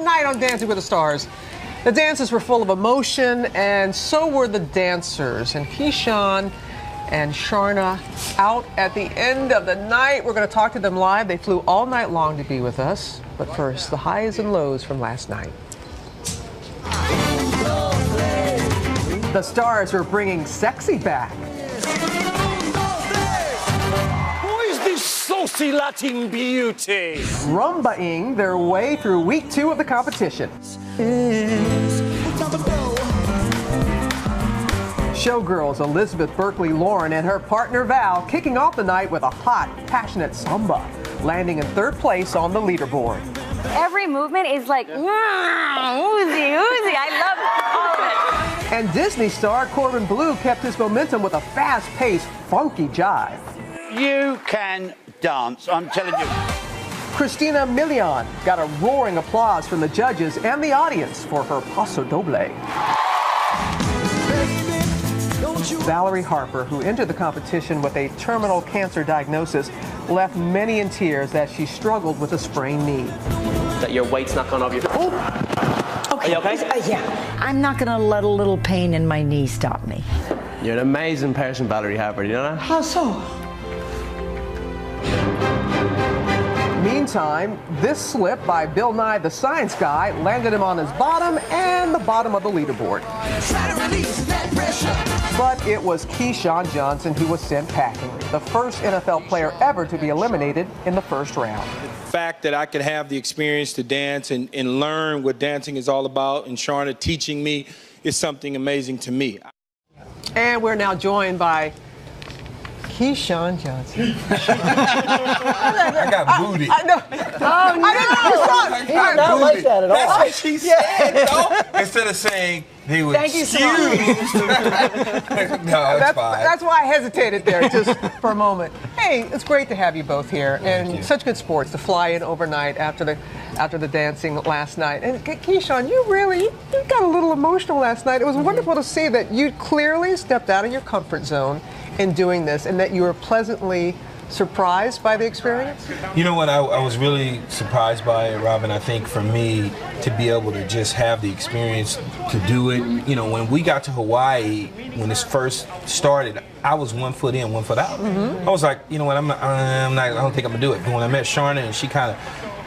night on Dancing with the Stars. The dances were full of emotion, and so were the dancers. And Keyshawn and Sharna out at the end of the night. We're going to talk to them live. They flew all night long to be with us. But first, the highs and lows from last night. The Stars are bringing sexy back. Who is this saucy Latin beauty? Rumba-ing their way through week 2 of the competition. Showgirls Elizabeth Berkley Lauren and her partner Val kicking off the night with a hot, passionate samba, landing in 3rd place on the leaderboard. Every movement is like, oozy, oozy. I love all of it. And Disney star Corbin Bleu kept his momentum with a fast-paced, funky jive. You can dance, I'm telling you. Christina Milian got a roaring applause from the judges and the audience for her paso doble. Valerie Harper, who entered the competition with a terminal cancer diagnosis, left many in tears as she struggled with a sprained knee. That your weight's not gone off your... Oh. Okay. Are you okay? Yeah. I'm not going to let a little pain in my knee stop me. You're an amazing person, Valerie Harper, you know that? How so? Meantime, this slip by Bill Nye the Science Guy landed him on his bottom and the bottom of the leaderboard. But it was Keyshawn Johnson who was sent packing, the first NFL player ever to be eliminated in the first round. The fact that I could have the experience to dance and learn what dancing is all about, and Sharna teaching me, is something amazing to me. And we're now joined by Keyshawn Johnson. I got booted. I know. Oh, no. I did not like that at all. That's what she said, though. Instead of saying he was Thank you so much. No, it's fine. That's why I hesitated there just for a moment. Hey, it's great to have you both here. And such good sports to fly in overnight after the dancing last night. And Keyshawn, you got a little emotional last night. It was wonderful to see that you clearly stepped out of your comfort zone in doing this, and that you were pleasantly surprised by the experience? You know what, I was really surprised by it, Robin. I think for me to be able to just have the experience to do it, you know, when we got to Hawaii, when this first started, I was 1 foot in, 1 foot out. I was like, you know what, I don't think I'm gonna do it. But when I met Sharna and she kind of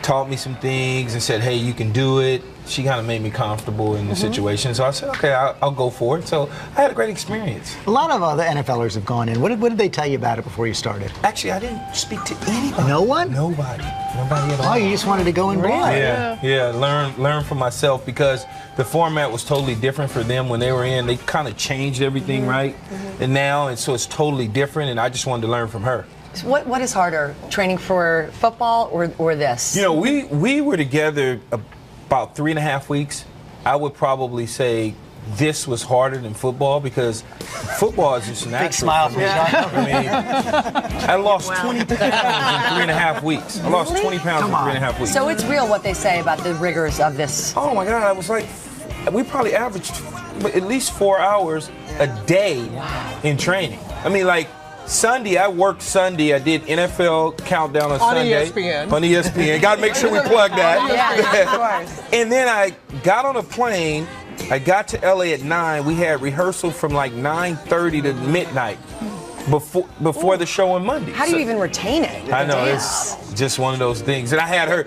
taught me some things and said, hey, you can do it, she kind of made me comfortable in the situation. So I said, okay, I'll go for it. So I had a great experience. A lot of other NFLers have gone in. What did they tell you about it before you started? Actually, I didn't speak to anybody. No one? Nobody at all. Oh, you just wanted to go in blind. Yeah, learn for myself, because the format was totally different for them when they were in. They kind of changed everything, right? And so it's totally different, and I just wanted to learn from her. What is harder, training for football or this? You know, we were together about 3.5 weeks. I would probably say this was harder than football, because football is just natural. Big smile for me. I mean, I lost 20 pounds in 3.5 weeks. I lost 20 pounds in 3.5 weeks. So it's real what they say about the rigors of this. Oh my God, I was like, we probably averaged at least 4 hours a day in training. I mean, like, Sunday, I worked Sunday. I did NFL Countdown on Sunday. ESPN. On ESPN. Got to make sure we plug that. Yeah. And then I got on a plane. I got to LA at 9. We had rehearsal from like 9:30 to midnight before the show on Monday. How do you even retain it? I know, it's just one of those things. And I had her,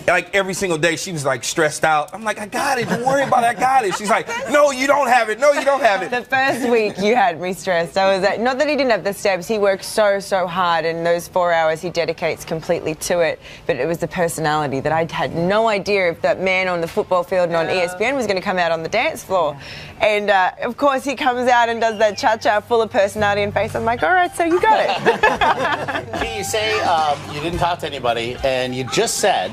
like, every single day, she was, like, stressed out. I'm like, I got it. Don't worry about it. I got it. She's like, no, you don't have it. No, you don't have it. The first week you had me stressed. I was like, not that he didn't have the steps. He works so hard, and those 4 hours he dedicates completely to it. But it was the personality that I had no idea if that man on the football field and on ESPN was going to come out on the dance floor. And, of course, he comes out and does that cha-cha full of personality and face. I'm like, all right, so you got it. Can you say you didn't talk to anybody, and you just said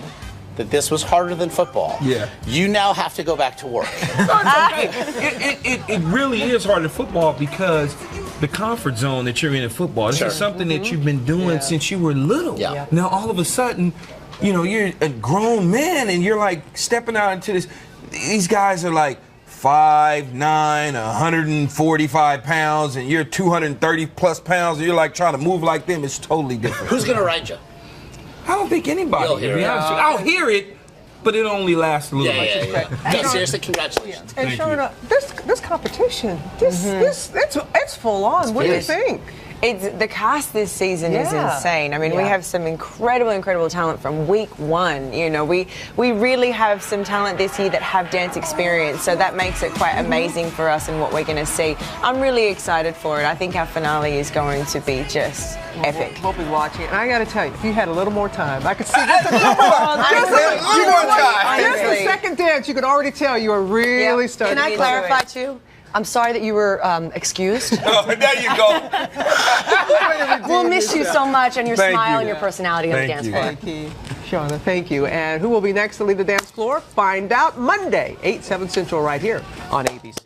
that this was harder than football. Yeah. You now have to go back to work. It really is harder than football, because the comfort zone that you're in football, this is something that you've been doing since you were little. Yeah. Now, all of a sudden, you know, you're a grown man and you're like stepping out into this. These guys are like 5'9", 145 pounds, and you're 230 plus pounds, and you're like trying to move like them. It's totally different. Who's going to ride you? I don't think anybody. You'll hear it. I'll hear it, but it only lasts a little bit. No, seriously, congratulations. And Sharna, this competition, it's full on. What do you think? The cast this season is insane. I mean, we have some incredible talent from week one. You know, we really have some talent this year that have dance experience, so that makes it quite amazing for us and what we're going to see. I'm really excited for it. I think our finale is going to be just epic. We'll be watching. And I got to tell you, if you had a little more time, I could see Just the second dance, you could already tell you were really starting. Can I clarify too? I'm sorry that you were excused. Oh, there you go. We'll miss you so much, and your smile and your personality on the dance floor. Thank you, Sharna. Thank you. And who will be next to lead the dance floor? Find out Monday, 8, 7 Central, right here on ABC.